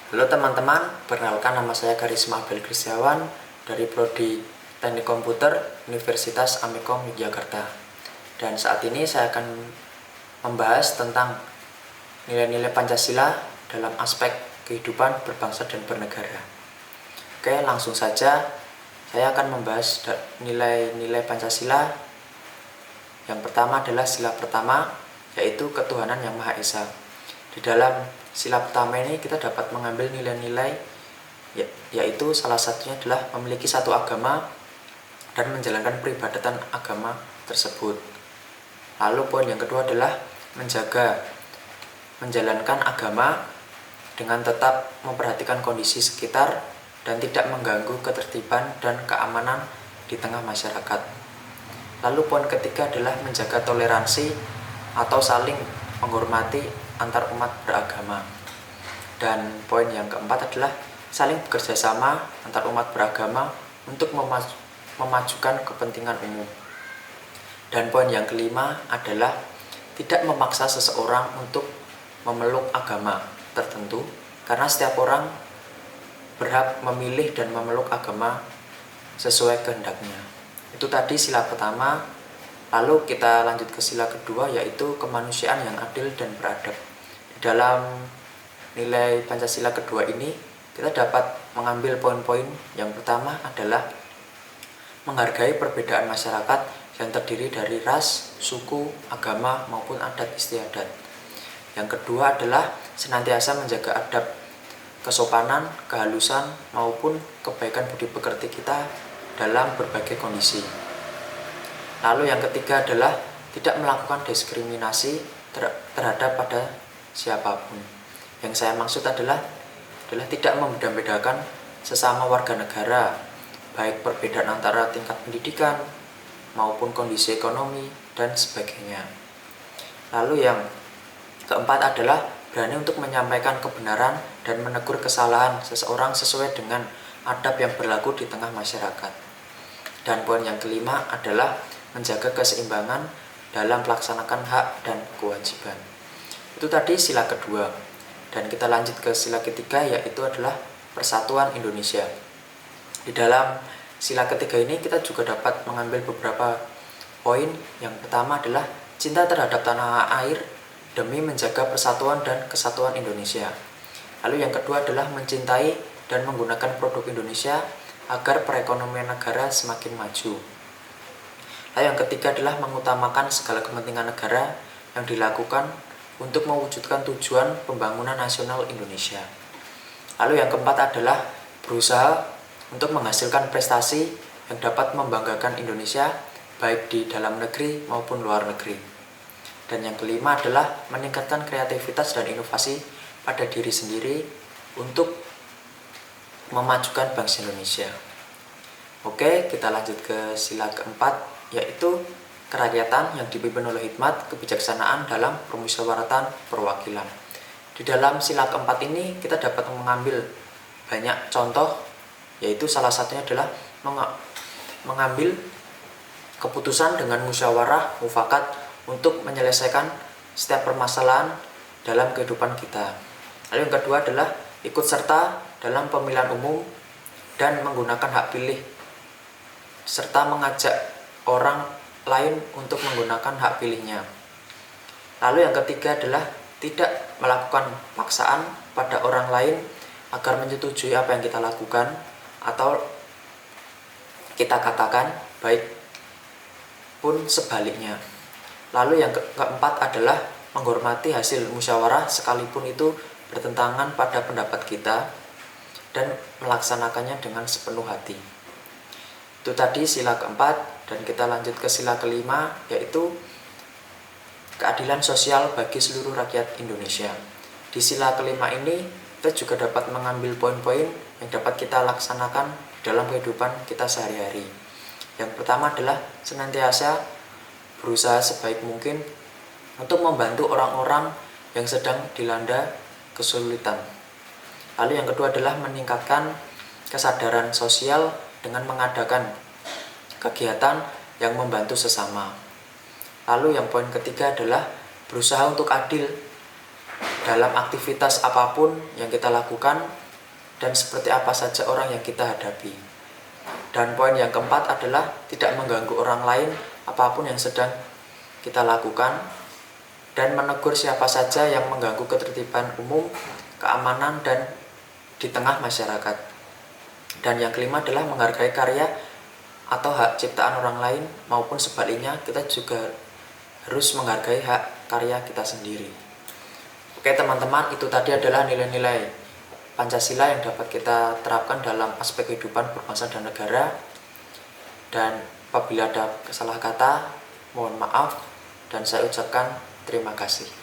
Halo teman-teman, perkenalkan nama saya Karisma Abel Kristiawan dari Prodi Teknik Komputer Universitas Amikom Yogyakarta. Dan saat ini saya akan membahas tentang nilai-nilai Pancasila dalam aspek kehidupan berbangsa dan bernegara. Oke, langsung saja saya akan membahas nilai-nilai Pancasila. Yang pertama adalah sila pertama, yaitu ketuhanan yang Maha Esa. Di dalam sila pertama ini kita dapat mengambil nilai-nilai yaitu salah satunya adalah memiliki satu agama dan menjalankan peribadatan agama tersebut. Lalu poin yang kedua adalah menjalankan agama dengan tetap memperhatikan kondisi sekitar dan tidak mengganggu ketertiban dan keamanan di tengah masyarakat. Lalu poin ketiga adalah menjaga toleransi atau saling menghormati antar umat beragama. Dan poin yang keempat adalah saling bekerja sama antar umat beragama untuk memajukan kepentingan umum. Dan poin yang kelima adalah tidak memaksa seseorang untuk memeluk agama tertentu, karena setiap orang berhak memilih dan memeluk agama sesuai kehendaknya. Itu tadi sila pertama. Lalu kita lanjut ke sila kedua, yaitu kemanusiaan yang adil dan beradab. Dalam nilai Pancasila kedua ini kita dapat mengambil poin-poin. Yang pertama adalah menghargai perbedaan masyarakat yang terdiri dari ras, suku, agama maupun adat istiadat. Yang kedua adalah senantiasa menjaga adab, kesopanan, kehalusan maupun kebaikan budi pekerti kita dalam berbagai kondisi. Lalu yang ketiga adalah tidak melakukan diskriminasi terhadap pada siapapun. Yang saya maksud adalah tidak membeda-bedakan sesama warga negara, baik perbedaan antara tingkat pendidikan maupun kondisi ekonomi dan sebagainya. Lalu yang keempat adalah berani untuk menyampaikan kebenaran dan menegur kesalahan seseorang sesuai dengan adab yang berlaku di tengah masyarakat. Dan poin yang kelima adalah menjaga keseimbangan dalam melaksanakan hak dan kewajiban. Itu tadi sila kedua. Dan kita lanjut ke sila ketiga, yaitu adalah persatuan Indonesia. Di dalam sila ketiga ini kita juga dapat mengambil beberapa poin. Yang pertama adalah cinta terhadap tanah air demi menjaga persatuan dan kesatuan Indonesia. Lalu yang kedua adalah mencintai dan menggunakan produk Indonesia agar perekonomian negara semakin maju. Lalu yang ketiga adalah mengutamakan segala kepentingan negara yang dilakukan untuk mewujudkan tujuan pembangunan nasional Indonesia. Lalu yang keempat adalah berusaha untuk menghasilkan prestasi yang dapat membanggakan Indonesia baik di dalam negeri maupun luar negeri. Dan yang kelima adalah meningkatkan kreativitas dan inovasi pada diri sendiri untuk memajukan bangsa Indonesia. Oke, kita lanjut ke sila keempat, yaitu kerakyatan yang dipimpin oleh hikmat kebijaksanaan dalam permusyawaratan perwakilan. Di dalam sila keempat ini kita dapat mengambil banyak contoh, yaitu salah satunya adalah mengambil keputusan dengan musyawarah mufakat untuk menyelesaikan setiap permasalahan dalam kehidupan kita. Lalu yang kedua adalah ikut serta dalam pemilihan umum dan menggunakan hak pilih, serta mengajak orang lain untuk menggunakan hak pilihnya. Lalu yang ketiga adalah tidak melakukan paksaan pada orang lain agar menyetujui apa yang kita lakukan atau kita katakan, baik pun sebaliknya. Lalu yang keempat adalah menghormati hasil musyawarah sekalipun itu bertentangan pada pendapat kita dan melaksanakannya dengan sepenuh hati. Itu tadi sila keempat. Dan kita lanjut ke sila kelima, yaitu keadilan sosial bagi seluruh rakyat Indonesia. Di sila kelima ini kita juga dapat mengambil poin-poin yang dapat kita laksanakan dalam kehidupan kita sehari-hari. Yang pertama adalah senantiasa berusaha sebaik mungkin untuk membantu orang-orang yang sedang dilanda kesulitan. Lalu yang kedua adalah meningkatkan kesadaran sosial dengan mengadakan kegiatan yang membantu sesama. Lalu yang poin ketiga adalah berusaha untuk adil dalam aktivitas apapun yang kita lakukan dan seperti apa saja orang yang kita hadapi. Dan poin yang keempat adalah tidak mengganggu orang lain apapun yang sedang kita lakukan, dan menegur siapa saja yang mengganggu ketertiban umum, keamanan, dan di tengah masyarakat. Dan yang kelima adalah menghargai karya atau hak ciptaan orang lain, maupun sebaliknya kita juga harus menghargai hak karya kita sendiri. Oke teman-teman, itu tadi adalah nilai-nilai Pancasila yang dapat kita terapkan dalam aspek kehidupan berbangsa dan negara. Dan apabila ada salah kata, mohon maaf, dan saya ucapkan terima kasih.